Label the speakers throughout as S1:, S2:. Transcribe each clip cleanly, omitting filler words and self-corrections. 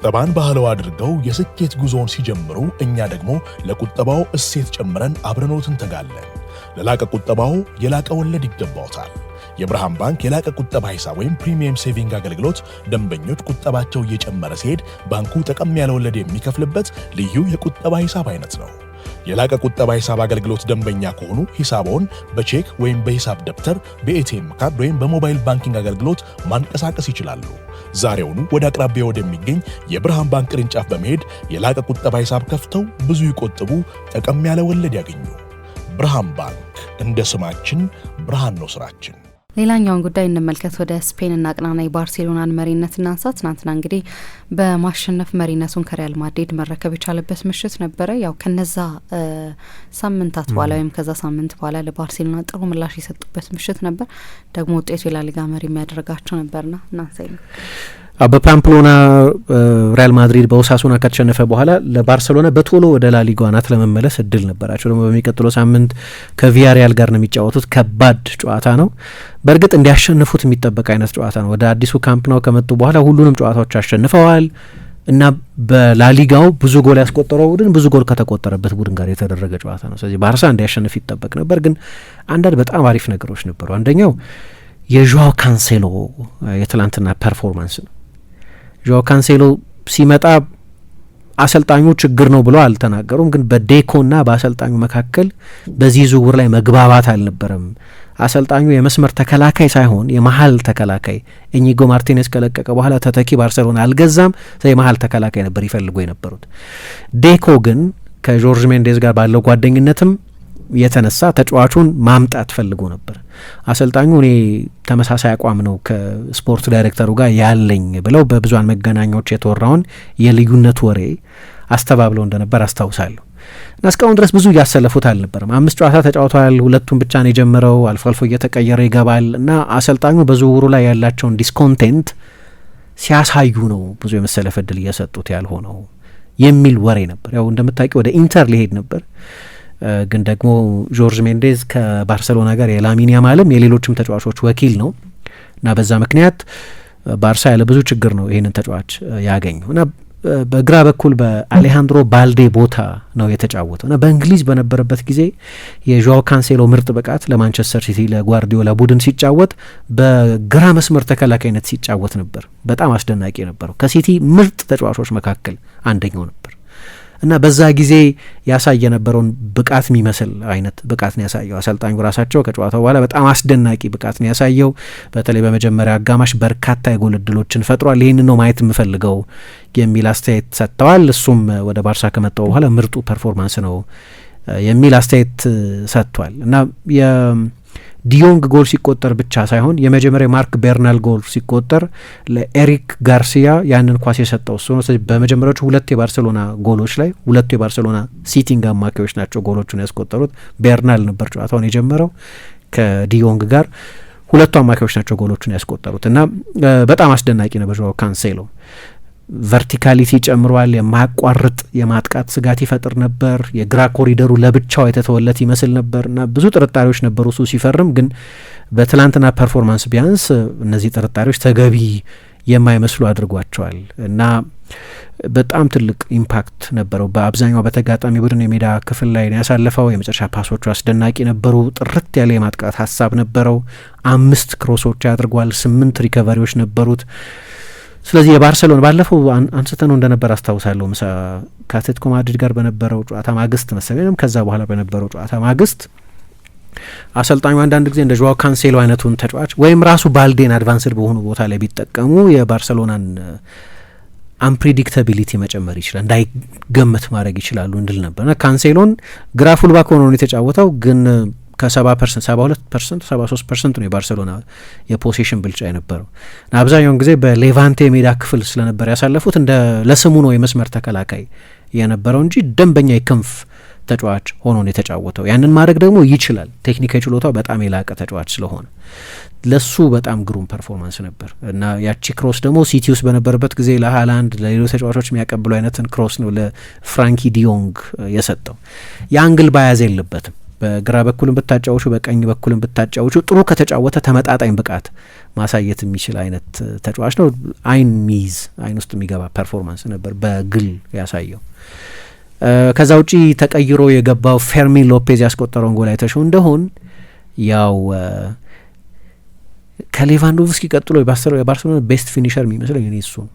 S1: ቁጠባን ባህለው አድርገው የስኬት ጉዞውን ሲጀምሩ እኛ ደግሞ ለቁጠባው እሴት ጨምረን አብረኖት እንተጋለን። ለላቀ ቁጠባው የላቀ ወለድ ይገባውታል። የብርሃን ባንክ የላቀ ቁጠባ ሂሳብ ወይም ፕሪሚየም ሴቪንግ አገልግሎት ደንበኞች ቁጠባቸው እየጨመረ ሲሄድ ባንኩ ጠቀም ያለ ወለድ የሚከፍልበት ልዩ የቁጠባ ሂሳብ አይነት ነው። የላቀ ቁጠባ ሂሳብ አገልግሎት ደንበኛ ከሆኑ ሂሳቦን በቼክ ወይም በሂሳብ ደብተር፣ በኤቲኤም ካርድ ወይም በሞባይል ባንኪንግ አገልግሎት ማንቀሳቀስ ይችላሉ። ዛሬውኑ ወደ አቅራቢያው ወደሚገኝ የብርሃን ባንክ ቅርንጫፍ በመሄድ የላቀ ቁጠባ ሂሳብ ከፍተው ብዙ ይቆጥቡ፣ ጠቀም ያለ ወለድ ያገኙ። ብርሃን ባንክ፣ እንደ ስማችን ብርሃን ነው ስራችን።
S2: ሌላኛውን ጉዳይ እንመልከት። ወደ ስፔን እናቅናና የባርሴሎናን መሪነት እናንሳ። ትናንትና እንግዲህ በማሸነፍ መሪነቱን ከሪያል ማድሪድ መረከብ የቻለበት ምሽት ነበረ። ያው ከነዛ ሳምንታት በኋላ ወይም ከዛ ሳምንት በኋላ ለባርሴሎና ጥሩ ምላሽ የሰጡበት ምሽት ነበር። ደግሞ ውጤቱ የላሊጋ መሪ የሚያደርጋቸው ነበርና እናንሳ።
S3: በፓምፕሎና ሪያል ማድሪድ በኦሳሱና ከተሸነፈ በኋላ ለባርሴሎና በቶሎ ወደ ላሊጋው አናት ለመመለስ እድል ነበራቸው። ደግሞ በሚቀጥለው ሳምንት ከቪያሪያል ጋር ነው የሚጫወቱት። ከባድ ጨዋታ ነው። በእርግጥ እንዲያሸንፉት የሚጠበቅ አይነት ጨዋታ ነው። ወደ አዲሱ ካምፕ ነው ከመጡ በኋላ ሁሉንም ጨዋታዎች አሸንፈዋል እና በላሊጋው ብዙ ጎል ያስቆጠረው ቡድን ብዙ ጎል ከተቆጠረበት ቡድን ጋር የተደረገ ጨዋታ ነው። ስለዚህ ባርሳ እንዲያሸንፍ ይጠበቅ ነበር። ግን አንዳንድ በጣም አሪፍ ነገሮች ነበሩ። አንደኛው የዦአው ካንሴሎ የትላንትና ፐርፎርማንስ ነው። ዦአው ካንሴሎ ሲመጣ አሰልጣኙ ችግር ነው ብለው አልተናገሩም። ግን በዴኮና በአሰልጣኙ መካከል በዚህ ዝውውር ላይ መግባባት አልነበረም። አሰልጣኙ የመስመር ተከላካይ ሳይሆን የመሀል ተከላካይ ኢኒጎ ማርቲኔዝ ከለቀቀ በኋላ ተተኪ ባርሴሎና አልገዛም። የመሀል ተከላካይ ነበር ይፈልጉ የነበሩት። ዴኮ ግን ከጆርጅ ሜንዴዝ ጋር ባለው ጓደኝነትም የተነሳ ተጫዋቹን ማምጣት ፈልጎ ነበር። አሰልጣኙ እኔ ተመሳሳይ አቋም ነው ከስፖርት ዳይሬክተሩ ጋር ያለኝ ብለው በብዙሃን መገናኛዎች የተወራውን የልዩነት ወሬ አስተባብለው እንደነበር አስታውሳለሁ። እና እስካሁን ድረስ ብዙ እያሰለፉት አልነበረም። 5 ጨዋታ ተጫውተዋል። 2ቱን ብቻ ነው የጀመረው። አልፎ አልፎ እየተቀየረ ይገባል። እና አሰልጣኙ በዝውውሩ ላይ ያላቸውን ዲስኮንቴንት ሲያሳዩ ነው ብዙ የመሰለፍ እድል እየሰጡት ያልሆነው የሚል ወሬ ነበር። ያው እንደምታውቂው ወደ ኢንተር ሊሄድ ነበር። ግን ደግሞ ጆርጅ ሜንዴዝ ከባርሴሎና ጋር የላሚን ያማልም የሌሎችም ተጫዋቾች ወኪል ነው እና በዛ ምክንያት ባርሳ ያለ ብዙ ችግር ነው ይህንን ተጫዋች ያገኘው እና በግራ በኩል በአሌሃንድሮ ባልዴ ቦታ ነው የተጫወተው እና በእንግሊዝ በነበረበት ጊዜ የዦአው ካንሴሎ ምርጥ ብቃት ለማንቸስተር ሲቲ ለጓርዲዮላ ቡድን ሲጫወት በግራ መስመር ተከላካይነት ሲጫወት ነበር። በጣም አስደናቂ ነበረው። ከሲቲ ምርጥ ተጫዋቾች መካከል አንደኛው ነበር እና በዛ ጊዜ ያሳየ የነበረውን ብቃት የሚመስል አይነት ብቃት ነው ያሳየው። አሰልጣኙ ራሳቸው ከጨዋታው በኋላ በጣም አስደናቂ ብቃት ነው ያሳየው። በተለይ በመጀመሪያ አጋማሽ በርካታ የጎል እድሎችን ፈጥሯል። ይህን ነው ማየት የምፈልገው የሚል አስተያየት ሰጥተዋል። እሱም ወደ ባርሳ ከመጣው በኋላ ምርጡ ፐርፎርማንስ ነው የሚል አስተያየት ሰጥቷል እና ዲዮንግ ጎል ሲቆጠር ብቻ ሳይሆን የመጀመሪያ ማርክ ቤርናል ጎል ሲቆጠር ለኤሪክ ጋርሲያ ያንን ኳስ የሰጠው እሱ ነው። ስለዚህ በመጀመሪያዎቹ 2 የባርሴሎና ጎሎች ላይ 2 የባርሴሎና ሲቲንግ አማካዮች ናቸው ጎሎቹን ያስቆጠሩት። ቤርናል ነበር ጨዋታውን የጀመረው ከዲዮንግ ጋር። 2 አማካዮች ናቸው ጎሎቹን ያስቆጠሩት እና በጣም አስደናቂ ነበር ዦአው ካንሴሎ። ቨርቲካሊቲ ጨምሯል። የማያቋርጥ የማጥቃት ስጋት ይፈጥር ነበር። የግራ ኮሪደሩ ለብቻው የተተወለት ይመስል ነበር እና ብዙ ጥርጣሬዎች ነበሩ እሱ ሲፈርም። ግን በትላንትና ፐርፎርማንስ ቢያንስ እነዚህ ጥርጣሬዎች ተገቢ የማይመስሉ አድርጓቸዋል እና በጣም ትልቅ ኢምፓክት ነበረው። በአብዛኛው በተጋጣሚ ቡድን የሜዳ ክፍል ላይ ነው ያሳለፈው። የመጨረሻ ፓሶቹ አስደናቂ ነበሩ። ጥርት ያለ የማጥቃት ሀሳብ ነበረው። 5 ክሮሶች ያድርጓል። 8 ሪከቨሪዎች ነበሩት። ስለዚህ የባርሴሎና ባለፈው አንስተነው እንደነበር አስታውሳለሁ። ምሳ ከአትሌቲኮ ማድሪድ ጋር በነበረው ጨዋታ ማግስት መሰለኝም ከዛ በኋላ በነበረው ጨዋታ ማግስት አሰልጣኙ አንዳንድ ጊዜ እንደ ዦአው ካንሴሎ አይነቱን ተጫዋች ወይም ራሱ ባልዴን አድቫንስድ በሆኑ ቦታ ላይ ቢጠቀሙ የባርሴሎናን አንፕሪዲክታቢሊቲ መጨመር ይችላል፣ እንዳይገመት ማድረግ ይችላሉ እንድል ነበርና ካንሴሎን ግራ ፉልባክ ሆኖ ነው የተጫወተው። ግን ከ70%፣ 72%፣ 73% ነው የባርሴሎና የፖሴሽን ብልጫ የነበረው። አብዛኛውን ጊዜ በሌቫንቴ ሜዳ ክፍል ስለነበር ያሳለፉት እንደ ለስሙ ነው የመስመር ተከላካይ የነበረው እንጂ ደንበኛ የክንፍ ተጫዋች ሆኖ ነው የተጫወተው። ያንን ማድረግ ደግሞ ይችላል። ቴክኒካዊ ችሎታው በጣም የላቀ ተጫዋች ስለሆነ ለሱ በጣም ግሩም ፐርፎርማንስ ነበር እና ያቺ ክሮስ ደግሞ ሲቲ ውስጥ በነበረበት ጊዜ ለሃላንድ ለሌሎች ተጫዋቾች የሚያቀብሉ አይነትን ክሮስ ነው ለፍራንኪ ዲዮንግ የሰጠው። የአንግል ባያዝ የለበትም በግራ በኩልም ብታጫውቹ በቀኝ በኩልም ብታጫውቹ ጥሩ ከተጫወተ ተመጣጣኝ ብቃት ማሳየት የሚችል አይነት ተጫዋች ነው። አይን ውስጥ የሚገባ ፐርፎርማንስ ነበር በግል ያሳየው። ከዛ ውጪ ተቀይሮ የገባው ፌርሚን ሎፔዝ ያስቆጠረውን ጎል አይተሽው እንደሆን ያው ከሌቫንዶቭስኪ ቀጥሎ የባርሴሎና ቤስት ፊኒሸር የሚመስለኝ እኔ እሱ ነው።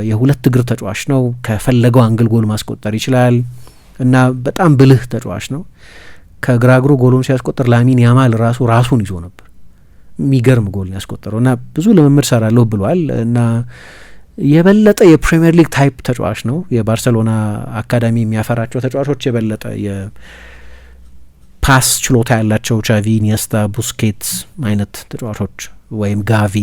S3: የሁለት እግር ተጫዋች ነው። ከፈለገው አንግል ጎል ማስቆጠር ይችላል እና በጣም ብልህ ተጫዋች ነው። ከግራ እግሩ ጎሉን ሲያስቆጥር ላሚን ያማል ራሱን ይዞ ነበር። የሚገርም ጎል ያስቆጠረው እና ብዙ ልምምድ ሰራለሁ ብሏል እና የበለጠ የፕሪሚየር ሊግ ታይፕ ተጫዋች ነው። የባርሴሎና አካዳሚ የሚያፈራቸው ተጫዋቾች የበለጠ የፓስ ችሎታ ያላቸው ቻቪ፣ ኢኒየስታ፣ ቡስኬትስ አይነት ተጫዋቾች ወይም ጋቪ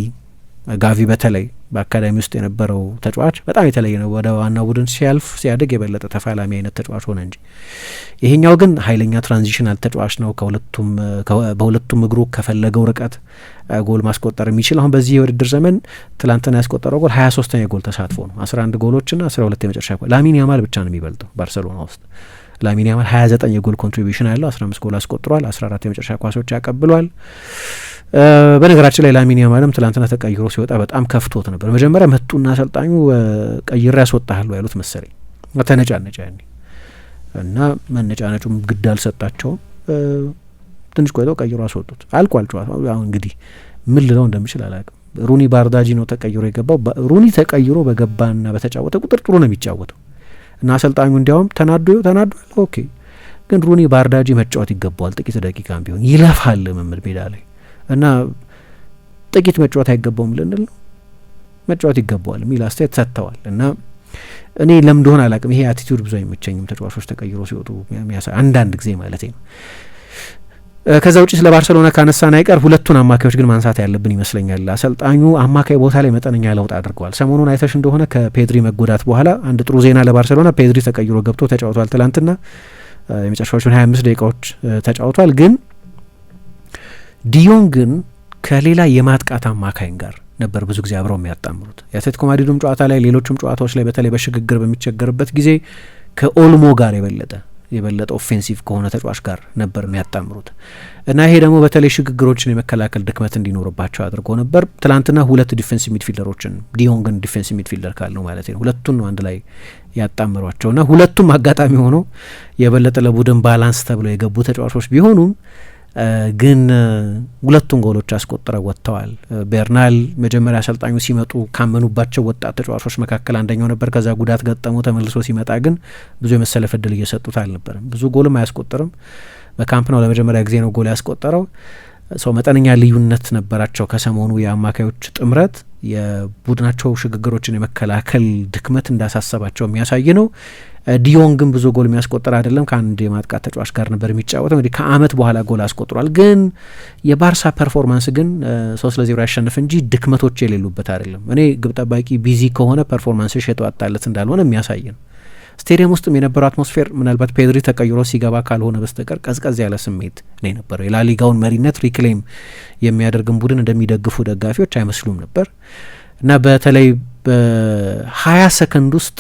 S3: በተለይ በአካዳሚ ውስጥ የነበረው ተጫዋች በጣም የተለየ ነው። ወደ ዋናው ቡድን ሲያድግ የበለጠ ተፋላሚ አይነት ተጫዋች ሆነ እንጂ ይሄኛው ግን ኃይለኛ ትራንዚሽናል ተጫዋች ነው። በሁለቱም እግሩ ከፈለገው ርቀት ጎል ማስቆጠር የሚችል አሁን በዚህ የውድድር ዘመን ትላንትና ያስቆጠረው ጎል 23ኛ የጎል ተሳትፎ ነው። 11 ጎሎችና 12 የመጨረሻ ጎል። ላሚን ያማል ብቻ ነው የሚበልጠው ባርሴሎና ውስጥ። ላሚን ያማል 29 የጎል ኮንትሪቢዩሽን ያለው 15 ጎል አስቆጥሯል፣ 14 የመጨረሻ ኳሶች ያቀብሏል። በነገራችን ላይ ላሚን ያማልም ትላንትና ተቀይሮ ሲወጣ በጣም ከፍቶት ነበር። መጀመሪያ መጡና አሰልጣኙ ቀይሬ ያስወጣሃለሁ ያሉት መሰለኝ። ተነጫነጫ ያኔ እና መነጫነጩም ግድ አልሰጣቸውም። ትንሽ ቆይተው ቀይሮ አስወጡት። አልቋል ጨዋታው። አሁን እንግዲህ ምን ልለው እንደምችል አላውቅም። ሩኒ ባርዳጂ ነው ተቀይሮ የገባው። ሩኒ ተቀይሮ በገባና በተጫወተ ቁጥር ጥሩ ነው የሚጫወተው እና አሰልጣኙ እንዲያውም ተናዷል። ኦኬ ግን ሩኒ ባርዳጂ መጫወት ይገባዋል። ጥቂት ደቂቃም ቢሆን ይለፋል ልምምድ ሜዳ ላይ እና ጥቂት መጫወት አይገባውም ልንል ነው፣ መጫወት ይገባዋል የሚል አስተያየት ሰጥተዋል። እና እኔ ለምን እንደሆነ አላውቅም ይሄ አቲቲዩድ ብዙ አይመቸኝም። ተጫዋቾች ተቀይሮ ሲወጡ የሚያሳይ አንዳንድ ጊዜ ማለት ነው። ከዛ ውጪ ስለ ባርሴሎና ካነሳን አይቀር ሁለቱን አማካዮች ግን ማንሳት ያለብን ይመስለኛል። አሰልጣኙ አማካይ ቦታ ላይ መጠነኛ ለውጥ አድርገዋል። ሰሞኑን አይተሽ እንደሆነ ከፔድሪ መጎዳት በኋላ አንድ ጥሩ ዜና ለባርሴሎና፣ ፔድሪ ተቀይሮ ገብቶ ተጫውቷል። ትላንትና የመጨረሻዎቹን 25 ደቂቃዎች ተጫውቷል። ግን ዲዮንግን ከሌላ የማጥቃት አማካኝ ጋር ነበር ብዙ ጊዜ አብረው የሚያጣምሩት። የአትሌቲኮ ማድሪዱም ጨዋታ ላይ ሌሎችም ጨዋታዎች ላይ በተለይ በሽግግር በሚቸገርበት ጊዜ ከኦልሞ ጋር የበለጠ ኦፌንሲቭ ከሆነ ተጫዋች ጋር ነበር የሚያጣምሩት እና ይሄ ደግሞ በተለይ ሽግግሮችን የመከላከል ድክመት እንዲኖርባቸው አድርጎ ነበር። ትላንትና ሁለት ዲፌንሲቭ ሚድፊልደሮችን ዲዮንግን ዲፌንሲቭ ሚድፊልደር ካልነው ማለት ነው ሁለቱን አንድ ላይ ያጣምሯቸውና ሁለቱም አጋጣሚ ሆኖ የበለጠ ለቡድን ባላንስ ተብለው የገቡ ተጫዋቾች ቢሆኑም ግን ሁለቱን ጎሎች አስቆጥረው ወጥተዋል። ቤርናል መጀመሪያ አሰልጣኙ ሲመጡ ካመኑባቸው ወጣት ተጫዋቾች መካከል አንደኛው ነበር። ከዛ ጉዳት ገጠመው ተመልሶ ሲመጣ ግን ብዙ የመሰለፍ እድል እየሰጡት አልነበረም። ብዙ ጎልም አያስቆጥርም። በካምፕ ነው ለመጀመሪያ ጊዜ ነው ጎል ያስቆጠረው። ሰው መጠነኛ ልዩነት ነበራቸው ከሰሞኑ የአማካዮች ጥምረት። የቡድናቸው ሽግግሮችን የመከላከል ድክመት እንዳሳሰባቸው የሚያሳይ ነው። ዲዮን ግን ብዙ ጎል የሚያስቆጥር አይደለም። ከአንድ የማጥቃት ተጫዋች ጋር ነበር የሚጫወተው። እንግዲህ ከአመት በኋላ ጎል አስቆጥሯል። ግን የባርሳ ፐርፎርማንስ ግን 3-0 ያሸንፍ እንጂ ድክመቶች የሌሉበት አይደለም። እኔ ግብ ጠባቂ ቢዚ ከሆነ ፐርፎርማንስሽ የተዋጣለት እንዳልሆነ የሚያሳይ ነው። ስቴዲየም ውስጥም የነበረው አትሞስፌር ምናልባት ፔድሪ ተቀይሮ ሲገባ ካልሆነ በስተቀር ቀዝቀዝ ያለ ስሜት ነው የነበረው። የላሊጋውን መሪነት ሪክሌም የሚያደርግን ቡድን እንደሚደግፉ ደጋፊዎች አይመስሉም ነበር እና በተለይ በ20 ሰከንድ ውስጥ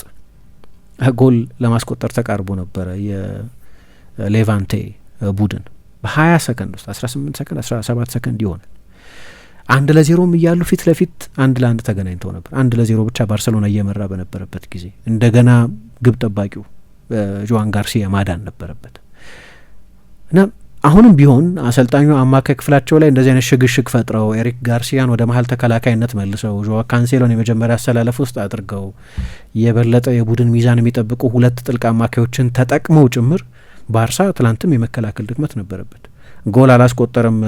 S3: ጎል ለማስቆጠር ተቃርቦ ነበረ የሌቫንቴ ቡድን። በ20 ሰከንድ ውስጥ 18 ሰከንድ 17 ሰከንድ ይሆናል 1-0 እያሉ ፊት ለፊት 1-1 ተገናኝተው ነበር። 1-0 ብቻ ባርሰሎና እየመራ በነበረበት ጊዜ እንደገና ግብ ጠባቂው ጆዋን ጋርሲያ ማዳን ነበረበት እና አሁንም ቢሆን አሰልጣኙ አማካይ ክፍላቸው ላይ እንደዚህ አይነት ሽግሽግ ፈጥረው ኤሪክ ጋርሲያን ወደ መሀል ተከላካይነት መልሰው ጆዋ ካንሴሎን የመጀመሪያ አሰላለፍ ውስጥ አድርገው የበለጠ የቡድን ሚዛን የሚጠብቁ ሁለት ጥልቅ አማካዮችን ተጠቅመው ጭምር ባርሳ ትላንትም የመከላከል ድክመት ነበረበት። ጎል አላስቆጠረም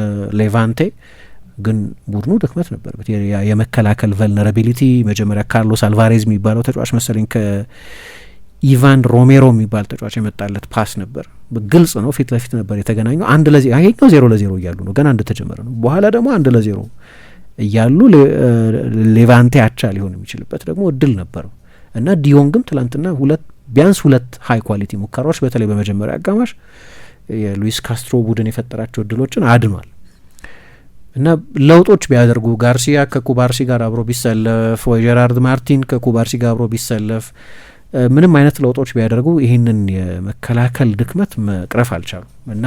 S3: ሌቫንቴ፣ ግን ቡድኑ ድክመት ነበረበት። የመከላከል ቨልነራቢሊቲ መጀመሪያ ካርሎስ አልቫሬዝ የሚባለው ተጫዋች መሰለኝ ከኢቫን ሮሜሮ የሚባል ተጫዋች የመጣለት ፓስ ነበር። ግልጽ ነው፣ ፊት ለፊት ነበር የተገናኘው። 1-0 ይሄኛው 0-0 እያሉ ነው ገና እንደተጀመረ ነው። በኋላ ደግሞ 1-0 እያሉ ሌቫንቴ አቻ ሊሆን የሚችልበት ደግሞ እድል ነበረው እና ዲዮን ግን ትላንትና ቢያንስ ሁለት ሃይ ኳሊቲ ሙከራዎች በተለይ በመጀመሪያ አጋማሽ የሉዊስ ካስትሮ ቡድን የፈጠራቸው እድሎችን አድኗል እና ለውጦች ቢያደርጉ ጋርሲያ ከኩባርሲ ጋር አብሮ ቢሰለፍ ወይ ጄራርድ ማርቲን ከኩባርሲ ጋር አብሮ ቢሰለፍ ምንም አይነት ለውጦች ቢያደርጉ ይህንን የመከላከል ድክመት መቅረፍ አልቻሉም እና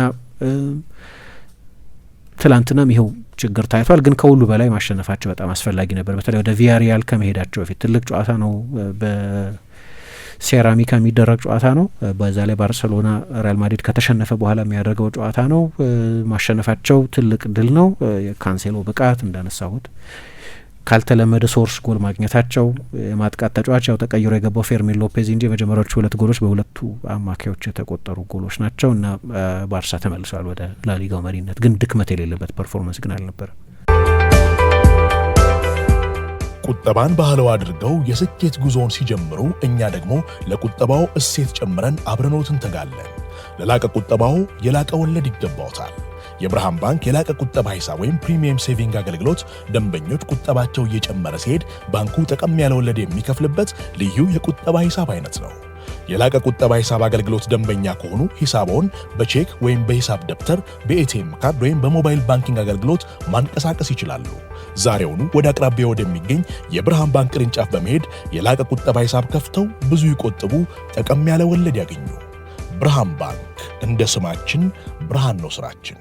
S3: ትላንትናም ይኸው ችግር ታይቷል። ግን ከሁሉ በላይ ማሸነፋቸው በጣም አስፈላጊ ነበር። በተለይ ወደ ቪያሪያል ከመሄዳቸው በፊት ትልቅ ጨዋታ ነው፣ በሴራሚካ የሚደረግ ጨዋታ ነው። በዛ ላይ ባርሰሎና ሪያል ማድሪድ ከተሸነፈ በኋላ የሚያደርገው ጨዋታ ነው። ማሸነፋቸው ትልቅ ድል ነው። የካንሴሎ ብቃት እንዳነሳሁት ካልተለመደ ሶርስ ጎል ማግኘታቸው፣ የማጥቃት ተጫዋች ያው ተቀይሮ የገባው ፌርሚን ሎፔዝ እንጂ የመጀመሪያዎቹ 2 ጎሎች በሁለቱ አማካዮች የተቆጠሩ ጎሎች ናቸው እና ባርሳ ተመልሷል ወደ ላሊጋው መሪነት። ግን ድክመት የሌለበት ፐርፎርማንስ ግን አልነበረም።
S1: ቁጠባን ባህለው አድርገው የስኬት ጉዞውን ሲጀምሩ እኛ ደግሞ ለቁጠባው እሴት ጨምረን አብረኖት እንተጋለን። ለላቀ ቁጠባው የላቀ ወለድ ይገባውታል። የብርሃን ባንክ የላቀ ቁጠባ ሂሳብ ወይም ፕሪሚየም ሴቪንግ አገልግሎት ደንበኞች ቁጠባቸው እየጨመረ ሲሄድ ባንኩ ጠቀም ያለ ወለድ የሚከፍልበት ልዩ የቁጠባ ሂሳብ አይነት ነው። የላቀ ቁጠባ ሂሳብ አገልግሎት ደንበኛ ከሆኑ ሂሳቦን በቼክ ወይም በሂሳብ ደብተር፣ በኤቲኤም ካርድ ወይም በሞባይል ባንኪንግ አገልግሎት ማንቀሳቀስ ይችላሉ። ዛሬውኑ ወደ አቅራቢያ ወደሚገኝ የብርሃን ባንክ ቅርንጫፍ በመሄድ የላቀ ቁጠባ ሂሳብ ከፍተው ብዙ ይቆጥቡ፣ ጠቀም ያለ ወለድ ያገኙ። ብርሃን ባንክ፣ እንደ ስማችን ብርሃን ነው ስራችን።